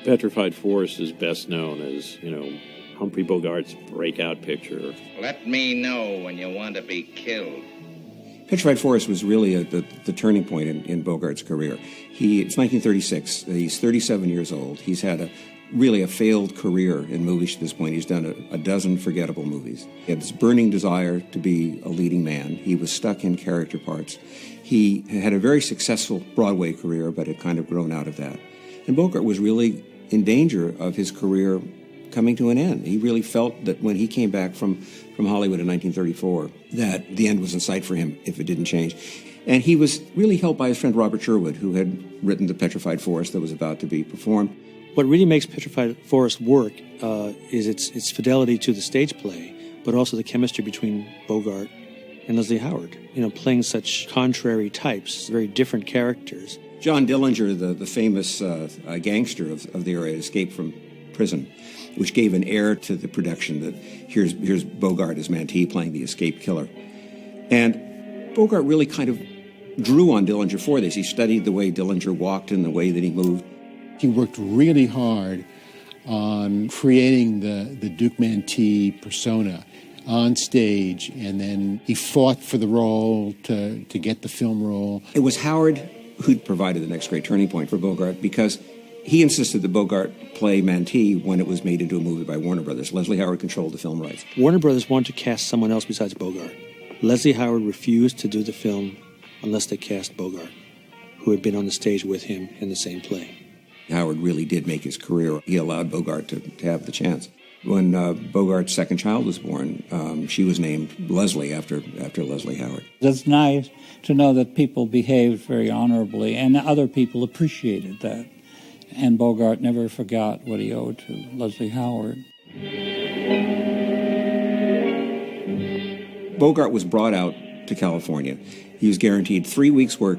Petrified Forest is best known as, Humphrey Bogart's breakout picture. Let me know when you want to be killed. Petrified Forest was really the turning point in Bogart's career. It's 1936. He's 37 years old. He's had really a failed career in movies to this point. He's done a dozen forgettable movies. He had this burning desire to be a leading man. He was stuck in character parts. He had a very successful Broadway career, but had kind of grown out of that. And Bogart was really in danger of his career coming to an end. He really felt that when he came back from Hollywood in 1934, that the end was in sight for him if it didn't change. And he was really helped by his friend Robert Sherwood, who had written The Petrified Forest that was about to be performed. What really makes Petrified Forest work is its fidelity to the stage play, but also the chemistry between Bogart and Leslie Howard. Playing such contrary types, very different characters. John Dillinger, the famous gangster of the era, escaped from prison, which gave an air to the production that here's Bogart as Mantee playing the escaped killer. And Bogart really kind of drew on Dillinger for this. He studied the way Dillinger walked and the way that he moved. He worked really hard on creating the Duke Mantee persona on stage, and then he fought for the role to get the film role. It was Howard who provided the next great turning point for Bogart, because he insisted that Bogart play Mantee when it was made into a movie by Warner Brothers. Leslie Howard controlled the film rights. Warner Brothers wanted to cast someone else besides Bogart. Leslie Howard refused to do the film unless they cast Bogart, who had been on the stage with him in the same play. Howard really did make his career. He allowed Bogart to have the chance. When Bogart's second child was born, she was named Leslie after Leslie Howard. It's nice to know that people behaved very honorably, and other people appreciated that. And Bogart never forgot what he owed to Leslie Howard. Bogart was brought out to California. He was guaranteed 3 weeks' work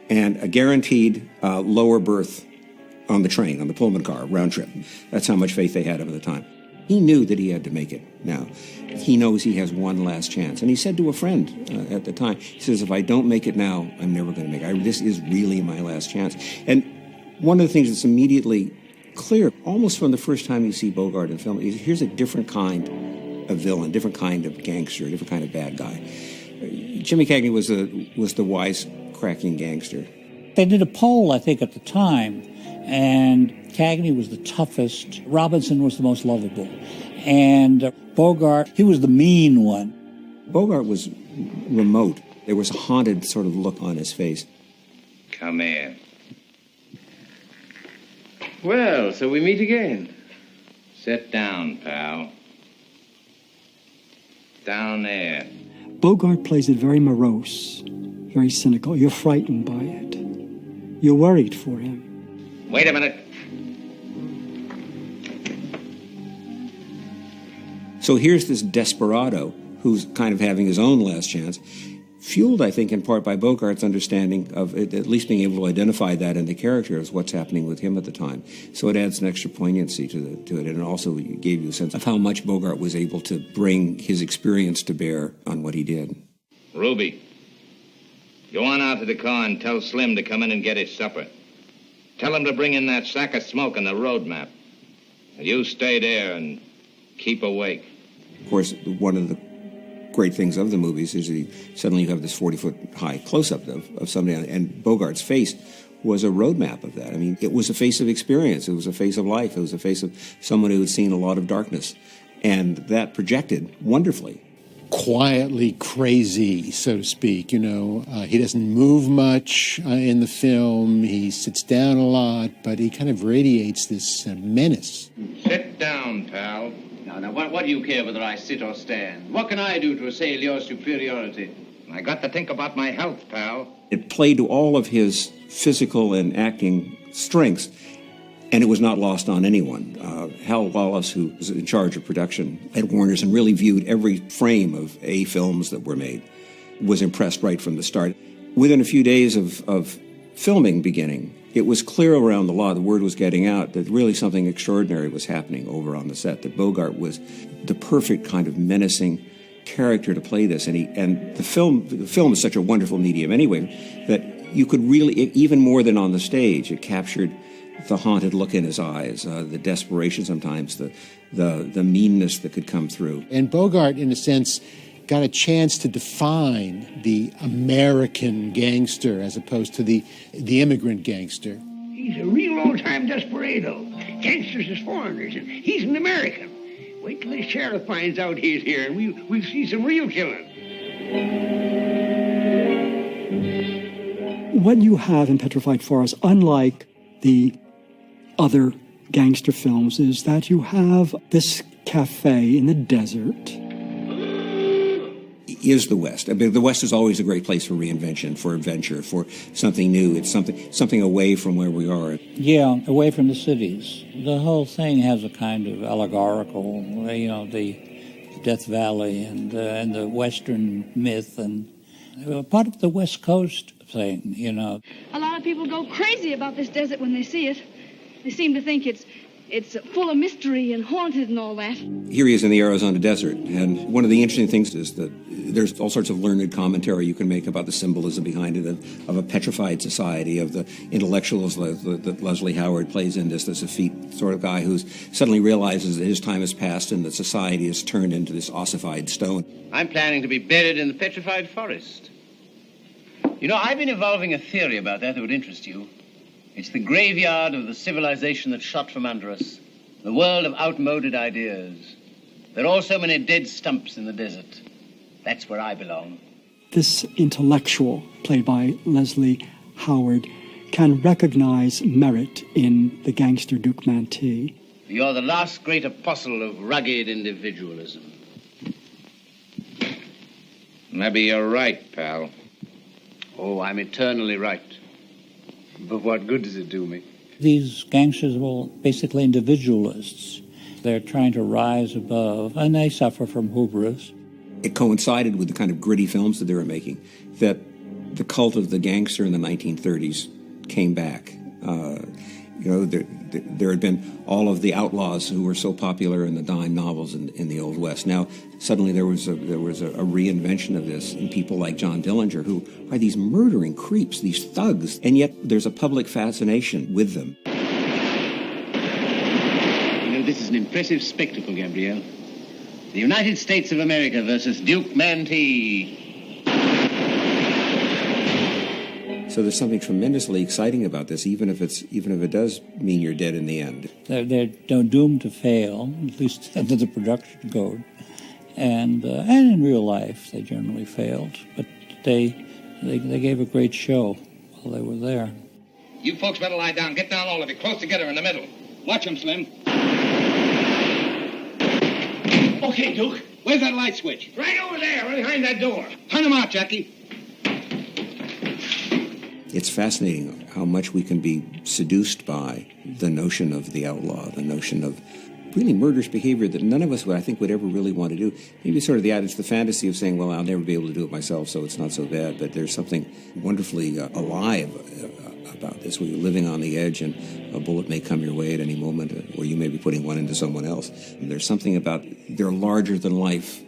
and a guaranteed lower berth on the train, on the Pullman car, round trip. That's how much faith they had of him at the time. He knew that he had to make it now. He knows he has one last chance. And he said to a friend at the time, he says, if I don't make it now, I'm never going to make it. This is really my last chance. And one of the things that's immediately clear, almost from the first time you see Bogart in film, is here's a different kind of villain, different kind of gangster, different kind of bad guy. Jimmy Cagney was the wise-cracking gangster. They did a poll, I think, at the time, and Cagney was the toughest. Robinson was the most lovable. And Bogart, he was the mean one. Bogart was remote. There was a haunted sort of look on his face. Come here. Well, so we meet again. Sit down, pal. Down there. Bogart plays it very morose, very cynical. You're frightened by it. You're worried for him. Wait a minute. So here's this desperado who's kind of having his own last chance, fueled, I think, in part by Bogart's understanding of it, at least being able to identify that in the character as what's happening with him at the time. So it adds an extra poignancy to it, and it also gave you a sense of how much Bogart was able to bring his experience to bear on what he did. Ruby, go on out to the car and tell Slim to come in and get his supper. Tell him to bring in that sack of smoke and the road map. And you stay there and keep awake. Of course, one of the great things of the movies is suddenly you have this 40-foot-high close-up of somebody, and Bogart's face was a roadmap of that. I mean, it was a face of experience. It was a face of life. It was a face of someone who had seen a lot of darkness. And that projected wonderfully. Quietly crazy, so to speak. He doesn't move much in the film. He sits down a lot, but he kind of radiates this menace. Sit down, pal. Now, what do you care whether I sit or stand? What can I do to assail your superiority? I got to think about my health, pal. It played to all of his physical and acting strengths, and it was not lost on anyone. Hal Wallace, who was in charge of production at Warner's and really viewed every frame of A films that were made, was impressed right from the start. Within a few days of filming beginning, it was clear around the law, the word was getting out, that really something extraordinary was happening over on the set, that Bogart was the perfect kind of menacing character to play this. And the film is such a wonderful medium anyway, that you could really, even more than on the stage, it captured the haunted look in his eyes, the desperation sometimes, the meanness that could come through. And Bogart, in a sense, got a chance to define the American gangster as opposed to the immigrant gangster. He's a real old-time desperado. Gangsters is foreigners, and he's an American. Wait till the sheriff finds out he's here, and we'll see some real killing. What you have in Petrified Forest, unlike the other gangster films, is that you have this cafe in the desert. Is the West. I mean, the West is always a great place for reinvention, for adventure, for something new. It's something away from where we are. Yeah, away from the cities. The whole thing has a kind of allegorical, the Death Valley and the Western myth and part of the West Coast thing, A lot of people go crazy about this desert when they see it. They seem to think it's full of mystery and haunted and all that. Here he is in the Arizona desert, and one of the interesting things is that there's all sorts of learned commentary you can make about the symbolism behind it of a petrified society, of the intellectuals that Leslie Howard plays in this effete sort of guy who suddenly realizes that his time has passed and that society has turned into this ossified stone. I'm planning to be buried in the Petrified Forest. I've been evolving a theory about that would interest you. It's the graveyard of the civilization that shot from under us, the world of outmoded ideas. There are so many dead stumps in the desert. That's where I belong. This intellectual, played by Leslie Howard, can recognize merit in the gangster Duke Mantee. You're the last great apostle of rugged individualism. Maybe you're right, pal. Oh, I'm eternally right. But what good does it do me? These gangsters were basically individualists. They're trying to rise above, and they suffer from hubris. It coincided with the kind of gritty films that they were making, that the cult of the gangster in the 1930s came back. There had been all of the outlaws who were so popular in the dime novels in the Old West. Now, suddenly there was a reinvention of this in people like John Dillinger, who are these murdering creeps, these thugs, and yet there's a public fascination with them. This is an impressive spectacle, Gabrielle. The United States of America versus Duke Mantee. So there's something tremendously exciting about this, even if it does mean you're dead in the end. They're doomed to fail, at least under the production code, and in real life they generally failed. But they gave a great show while they were there. You folks better lie down. Get down, all of you, close together in the middle. Watch them, Slim. Okay, Duke, where's that light switch? Right over there, right behind that door. Turn them out, Jackie. It's fascinating how much we can be seduced by the notion of the outlaw, the notion of really murderous behavior that none of us would ever really want to do. Maybe sort of it's the fantasy of saying, well, I'll never be able to do it myself, so it's not so bad. But there's something wonderfully alive about this, where you're living on the edge and a bullet may come your way at any moment, or you may be putting one into someone else. And there's something about their larger-than-life,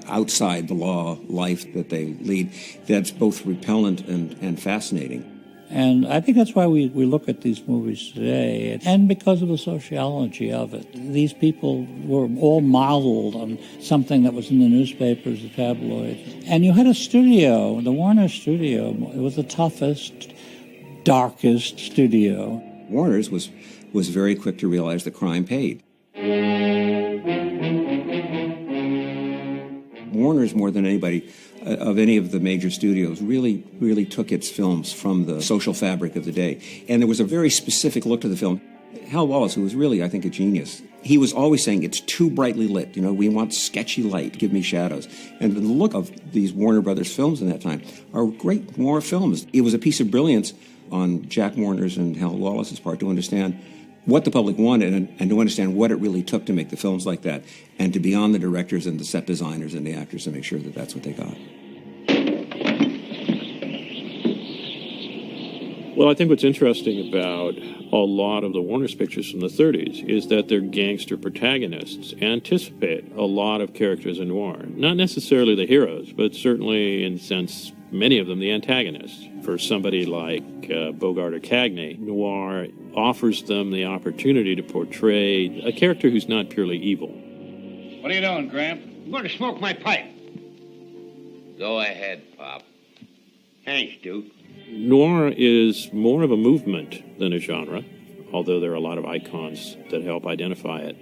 outside the law life that they lead that's both repellent and fascinating. And I think that's why we look at these movies today, and because of the sociology of it. These people were all modeled on something that was in the newspapers, the tabloids. And you had a studio, the Warner studio. It was the toughest, darkest studio. Warner's was very quick to realize that crime paid. Warner's, more than anybody of any of the major studios, really took its films from the social fabric of the day. And there was a very specific look to the film. Hal Wallace, who was really, I think, a genius, he was always saying, it's too brightly lit. We want sketchy light. Give me shadows. And the look of these Warner Brothers films in that time are great war films. It was a piece of brilliance on Jack Warner's and Hal Wallace's part to understand what the public wanted and to understand what it really took to make the films like that, and to be on the directors and the set designers and the actors to make sure that that's what they got. Well, I think what's interesting about a lot of the Warner's pictures from the 30s is that their gangster protagonists anticipate a lot of characters in noir. Not necessarily the heroes, but certainly, in a sense, many of them the antagonist. For somebody like Bogart or Cagney, noir offers them the opportunity to portray a character who's not purely evil. What are you doing, Gramp? I'm going to smoke my pipe. Go ahead, Pop. Thanks, Duke. Noir is more of a movement than a genre, although there are a lot of icons that help identify it.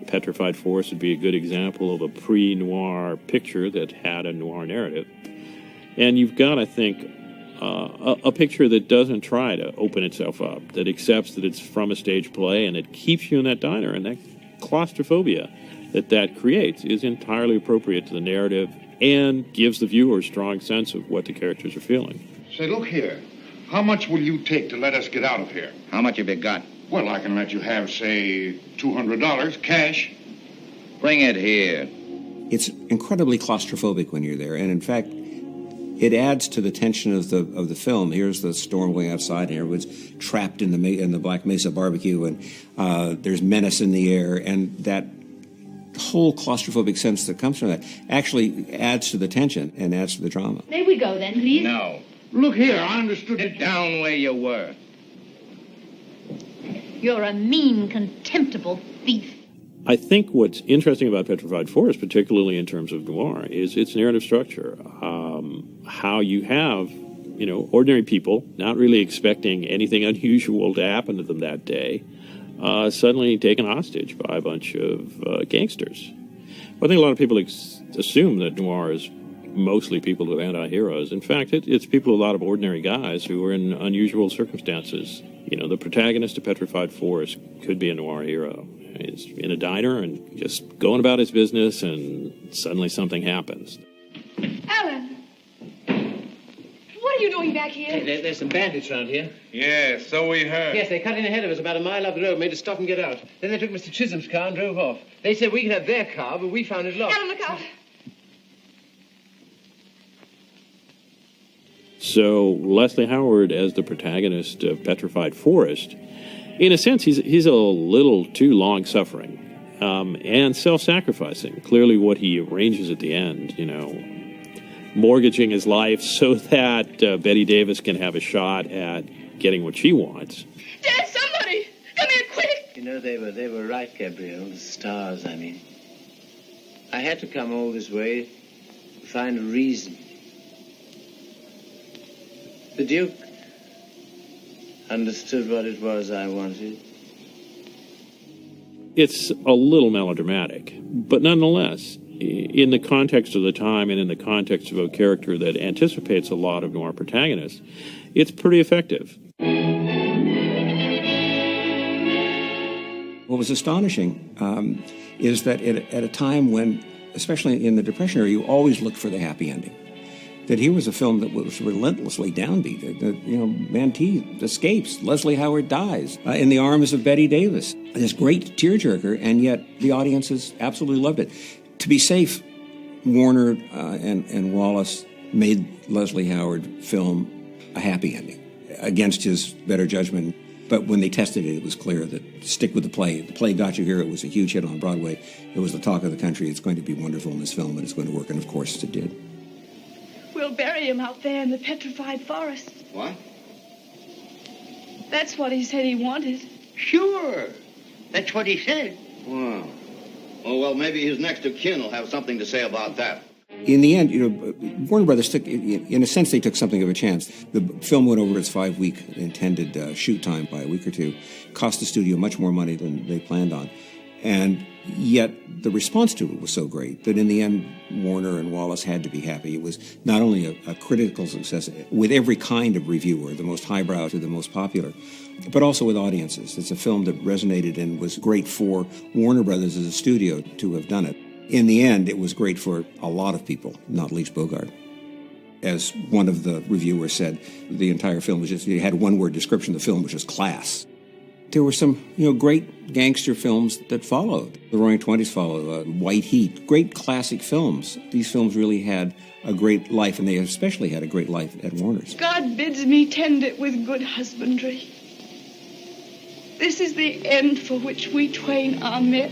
Petrified Forest would be a good example of a pre-noir picture that had a noir narrative. And you've got, I think, a picture that doesn't try to open itself up, that accepts that it's from a stage play, and it keeps you in that diner. And that claustrophobia that creates is entirely appropriate to the narrative and gives the viewer a strong sense of what the characters are feeling. Say, look here. How much will you take to let us get out of here? How much have you got? Well, I can let you have, say, $200 cash. Bring it here. It's incredibly claustrophobic when you're there, and in fact, it adds to the tension of the film. Here's the storm going outside, and everyone's trapped in the Black Mesa barbecue, and there's menace in the air, and that whole claustrophobic sense that comes from that actually adds to the tension and adds to the drama. May we go then, please? No. Look here, I understood Sit down where you were. You're a mean, contemptible thief. I think what's interesting about Petrified Forest, particularly in terms of noir, is its narrative structure. How you have, ordinary people not really expecting anything unusual to happen to them that day, suddenly taken hostage by a bunch of gangsters. I think a lot of people assume that noir is mostly people with anti-heroes. In fact, it's people, a lot of ordinary guys who are in unusual circumstances. The protagonist of Petrified Forest could be a noir hero. He's in a diner and just going about his business, and suddenly something happens. Alan! What are you doing back here? Hey, there's some bandits around here. Yeah, so we heard. Yes, they cut in ahead of us about a mile up the road, made us stop and get out. Then they took Mr. Chisholm's car and drove off. They said we could have their car, but we found it locked. Alan, look out! So Leslie Howard, as the protagonist of Petrified Forest, in a sense, he's a little too long-suffering and self-sacrificing. Clearly what he arranges at the end, mortgaging his life so that Betty Davis can have a shot at getting what she wants. Dad, somebody! Come here, quick! They were right, Gabrielle. The stars, I mean. I had to come all this way to find a reason. The Duke understood what it was I wanted. It's a little melodramatic, but nonetheless, in the context of the time and in the context of a character that anticipates a lot of noir protagonists, it's pretty effective. What was astonishing is that at a time when, especially in the Depression era, you always looked for the happy ending. That here was a film that was relentlessly downbeat. Mantee escapes. Leslie Howard dies in the arms of Betty Davis. This great tearjerker, and yet the audiences absolutely loved it. To be safe, Warner and Wallace made Leslie Howard film a happy ending against his better judgment. But when they tested it, it was clear that stick with the play. The play got you here. It was a huge hit on Broadway. It was the talk of the country. It's going to be wonderful in this film, and it's going to work. And of course, it did. We'll bury him out there in the Petrified Forest. What? That's what he said he wanted. Sure. That's what he said. Wow. Oh, well, maybe his next of kin will have something to say about that. In the end, Warner Brothers took, in a sense, they took something of a chance. The film went over its 5-week intended shoot time by a week or two. Cost the studio much more money than they planned on. And yet the response to it was so great that in the end, Warner and Wallace had to be happy. It was not only a critical success with every kind of reviewer, the most highbrow to the most popular, but also with audiences. It's a film that resonated and was great for Warner Brothers as a studio to have done it. In the end, it was great for a lot of people, not least Bogart. As one of the reviewers said, the entire film was just, it had one-word description of the film, which was class. There were some, great gangster films that followed. The Roaring Twenties followed, White Heat, great classic films. These films really had a great life, and they especially had a great life at Warner's. God bids me tend it with good husbandry. This is the end for which we twain are met.